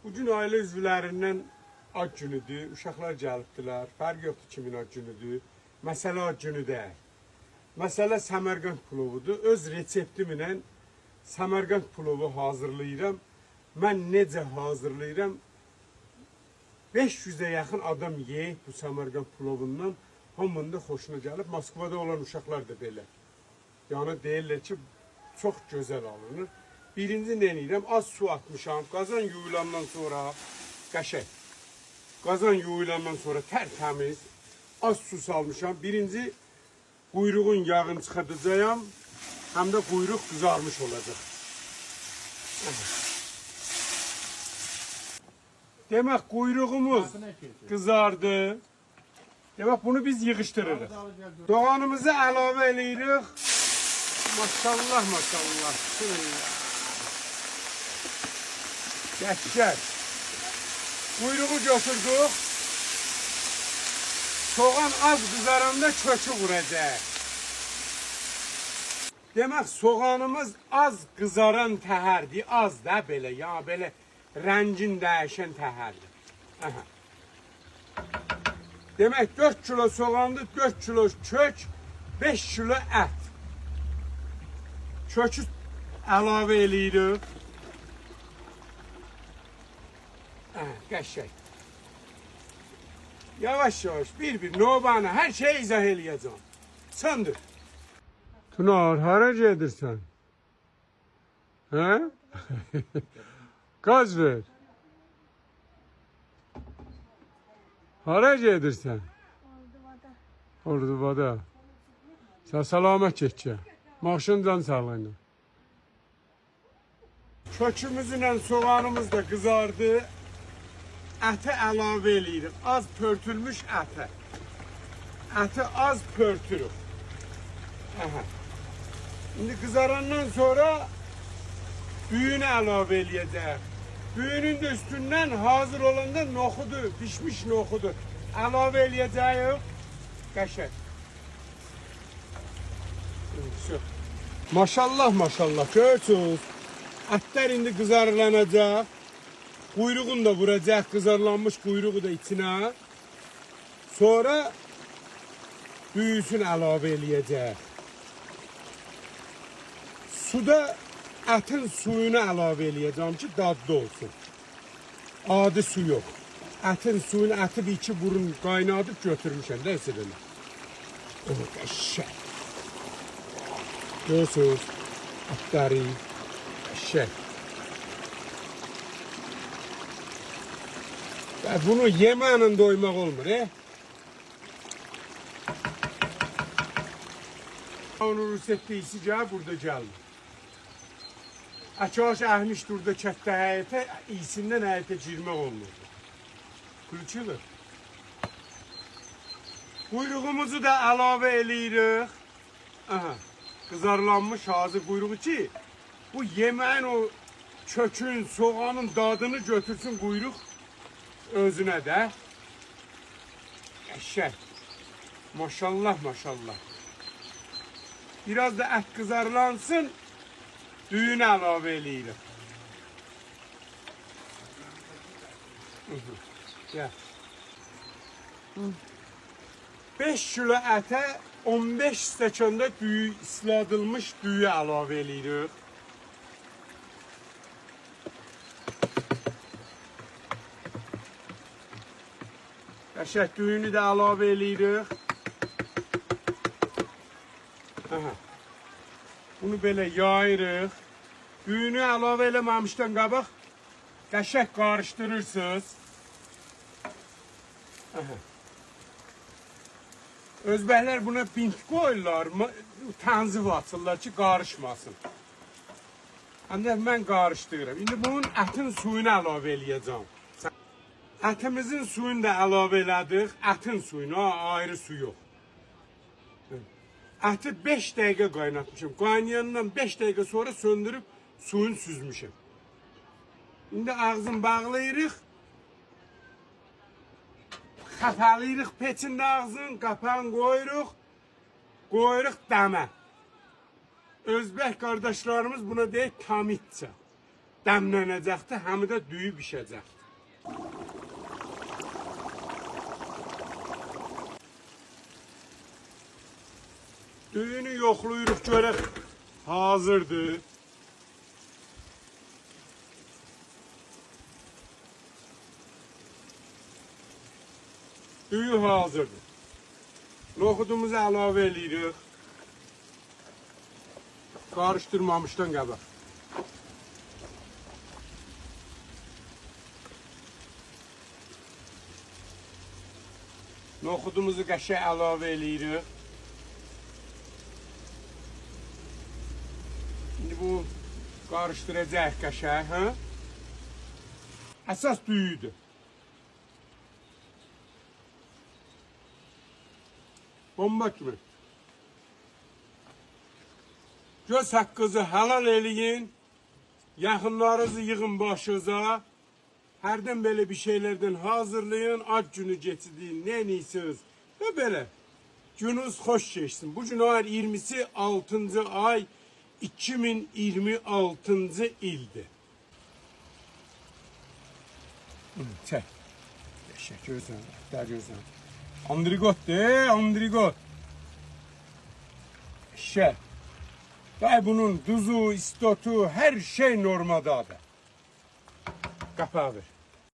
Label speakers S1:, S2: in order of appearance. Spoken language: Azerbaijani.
S1: Bugün ailə üzvlərindən ad günüdür. Uşaqlar gəlibdilər. Fərq yoxdur kimin ad günüdür. Məsələ ad günü deyil. Məsələ Səmərqənd plovudur. Öz reseptimlə Səmərqənd plovu hazırlayıram. Mən necə hazırlayıram? 500'e yaxın adam yeyib bu Səmərqənd plovundan. Hamının da xoşuna gəlib. Moskvada olan uşaqlar da belə. Yəni deyirlər ki, çox gözəl alınır. Birinci nə edirəm? Az su atmışam. Qazan yuyulandan sonra qəşəng. Qazan yuyulandan sonra tərtəmiz az su salmışam. Birinci quyruğun yağını çıxardacağam. Həm də quyruq qızarmış olacaq. Demək quyruğumuz qızardı. Demək bunu biz yığışdırırıq. Soğanımızı əlavə edirik. Maşallah maşallah. Qəşəng. Quyruğu götürdük. Soğan az qızaranda kökü vuracaq. Demək soğanımız az qızaran təhərdir. Az da belə, ya belə rəngin dəyişən təhərdir. Aha. Demək 4 kilo soğandı, 4 kilo kök, 5 kilo ət. Kökü əlavə edirik. Qəşəng. Yavaş yavaş bir növbəni hər şeyi izah eləyəcəm. Söndür. Tunar, hara gedirsən? Hə? Qaz ver. Hara gedirsən? Ordubada. Sən salamət getcə. Maşıncan sağlayın. Kökümüzlə soğanımız da qızardı. Əti əlavə eləyirik. Az pörtülmüş əti. Əti az pörtürük. Aha. İndi qızarandan sonra düyünü əlavə eləyəcək. Düyünün də üstündən hazır olanda noxudu, pişmiş noxudu əlavə eləyəcəyik. Qəşəng. Maşallah maşallah görürsünüz. Ətlər indi qızarlanacaq. Quyruğunu da vuracaq, qızarlanmış quyruğu da içinə. Sonra düyüsünü əlavə eləyəcək. Suda ətin suyunu əlavə eləyəcəm ki, dadlı olsun. Adi su yox. Ətin suyunu, əti bir iki burun qaynadıb götürmüşəm də esirinə. Onu qəşəng. Görürsünüz, ətləri qəşəng. Bunu yeməklə doymaq olmur, Onun reseptisi gəl, burada gəlmir. Açıq əhmiş durda kətdə həyətə, iyisindən həyətə girmək olmur. Külçülür. Quyruğumuzu da əlavə eləyirik. Aha, qızarlanmış hazır quyruğu ki, bu yeməyin o kökün, soğanın dadını götürsün quyruq özünə də. Qəşəng. Maşallah maşallah. Biraz da ət qızarlansın, düyünü əlavə eləyirik. Gəl. 5 kilo ətə 15 stəkanda düyü, isladılmış düyü əlavə eləyirik. Qəşəng düyünü də əlavə eləyirik. Aha. Bunu belə yayırıq. Düyünü əlavə eləməmişdən qabaq qəşəng qarışdırırsınız. Aha. Özbəklər buna bint qoyurlar, tənzif açırlar ki, qarışmasın. Ancaq mən qarışdırıram. İndi bunun ətin suyunu əlavə eləyəcəm. Ətimizin suyunu da əlavə elədik. Ətin suyunu, ayrı su yox. Əti 5 dəqiqə qaynatmışım. Qaynayandan 5 dəqiqə sonra söndürüb suyunu süzmüşüm. İndi ağzını bağlayırıq. Qapalayırıq peçində ağzını, qapağını qoyuruq. Qoyuruq dəmə. Özbək qardaşlarımız buna deyir tamitça. Dəmlənəcəkdir, həm də düyü bişəcəkdir. Düyünü yoxlayırıq görək hazırdır. Düyü hazırdır. Noxudumuzu əlavə edirik. Qarışdırmamışdan qabaq. Noxudumuzu qəşəng əlavə edirik. İndi bu qarışdıracaq qəşəng, hə? Əsas düyüdür. Bomba kimi. Göz haqqınızı halal eləyin. Yaxınlarınızı yığın başınıza. Hərdən belə bir şeylərdən hazırlayın. Ad günü geçirdin, nə edirsiniz? Və belə. Gününüz xoş geçsin. Bu gün ayın 20'si 6. ay 2026 ildir. Çək. Teşekkür ederim. Gözəm. Andrigot de, andrigot. Şey. Ve bunun tuzu, istotu, her şey normadadır. Kapağı ver.